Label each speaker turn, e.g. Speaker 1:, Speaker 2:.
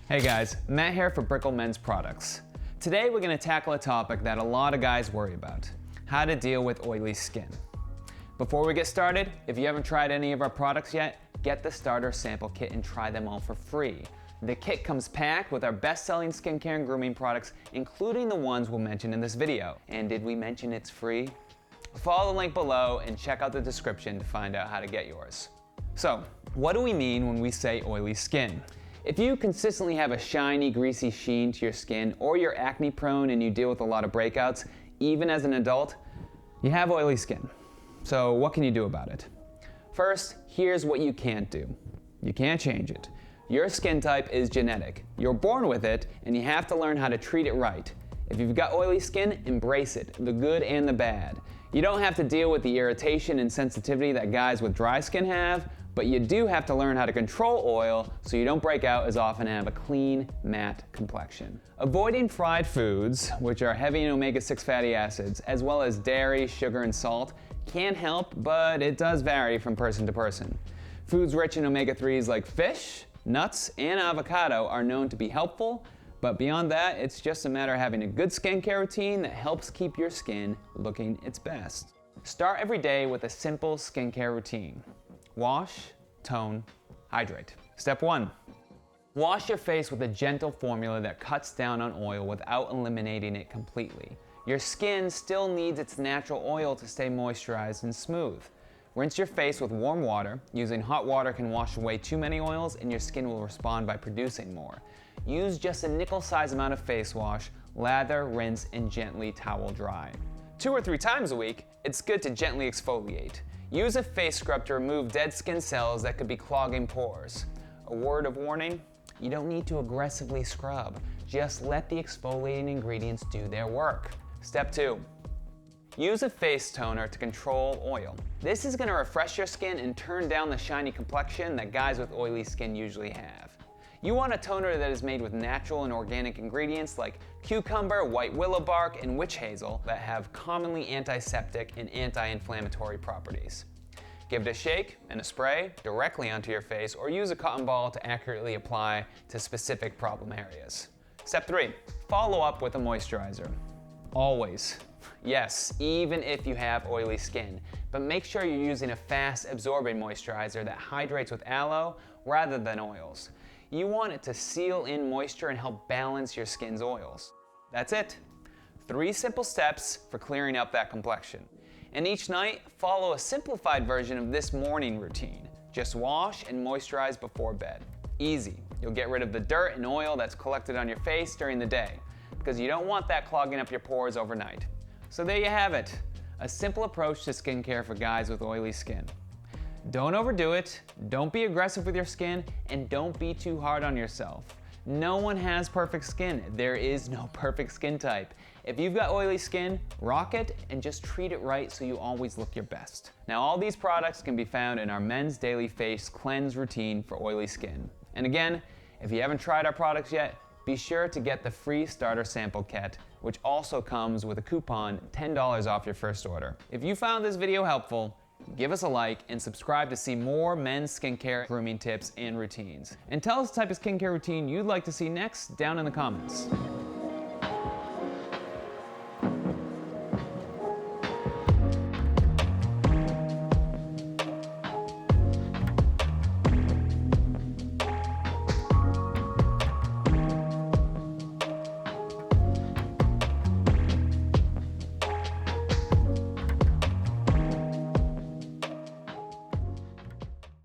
Speaker 1: Hey guys, Matt here for Brickle Men's Products. Today we're going to tackle a topic that a lot of guys worry about: how to deal with oily skin. Before we get started, if you haven't tried any of our products yet, get the starter sample kit and try them all for free. The kit comes packed with our best-selling skincare and grooming products, including the ones we'll mention in this video. And did we mention it's free? Follow the link below and check out the description to find out how to get yours. So, what do we mean when we say oily skin? If you consistently have a shiny, greasy sheen to your skin, or you're acne prone and you deal with a lot of breakouts, even as an adult, you have oily skin. So what can you do about it? First, here's what you can't do. You can't change it. Your skin type is genetic. You're born with it, and you have to learn how to treat it right. If you've got oily skin, embrace it, the good and the bad. You don't have to deal with the irritation and sensitivity that guys with dry skin have, but you do have to learn how to control oil so you don't break out as often and have a clean, matte complexion. Avoiding fried foods, which are heavy in omega-6 fatty acids, as well as dairy, sugar, and salt, can help, but it does vary from person to person. Foods rich in omega-3s like fish, nuts, and avocado are known to be helpful, but beyond that, it's just a matter of having a good skincare routine that helps keep your skin looking its best. Start every day with a simple skincare routine. Wash, tone, hydrate. Step 1. Wash your face with a gentle formula that cuts down on oil without eliminating it completely. Your skin still needs its natural oil to stay moisturized and smooth. Rinse your face with warm water. Using hot water can wash away too many oils and your skin will respond by producing more. Use just a nickel-sized amount of face wash, lather, rinse, and gently towel dry. 2 or 3 times a week, it's good to gently exfoliate. Use a face scrub to remove dead skin cells that could be clogging pores. A word of warning, you don't need to aggressively scrub. Just let the exfoliating ingredients do their work. Step 2. Use a face toner to control oil. This is going to refresh your skin and turn down the shiny complexion that guys with oily skin usually have. You want a toner that is made with natural and organic ingredients like cucumber, white willow bark, and witch hazel that have commonly antiseptic and anti-inflammatory properties. Give it a shake and a spray directly onto your face, or use a cotton ball to accurately apply to specific problem areas. Step 3. Follow up with a moisturizer. Always. Yes, even if you have oily skin, but make sure you're using a fast absorbing moisturizer that hydrates with aloe rather than oils. You want it to seal in moisture and help balance your skin's oils. That's it. 3 simple steps for clearing up that complexion. And each night, follow a simplified version of this morning routine. Just wash and moisturize before bed. Easy. You'll get rid of the dirt and oil that's collected on your face during the day, because you don't want that clogging up your pores overnight. So there you have it. A simple approach to skincare for guys with oily skin. Don't overdo it, don't be aggressive with your skin, and don't be too hard on yourself. No one has perfect skin. There is no perfect skin type. If you've got oily skin, rock it and just treat it right so you always look your best. Now, all these products can be found in our Men's Daily Face Cleanse routine for oily skin. And again, if you haven't tried our products yet, be sure to get the free starter sample kit, which also comes with a coupon $10 off your first order. If you found this video helpful, give us a like and subscribe to see more men's skincare, grooming tips, and routines. And tell us the type of skincare routine you'd like to see next down in the comments.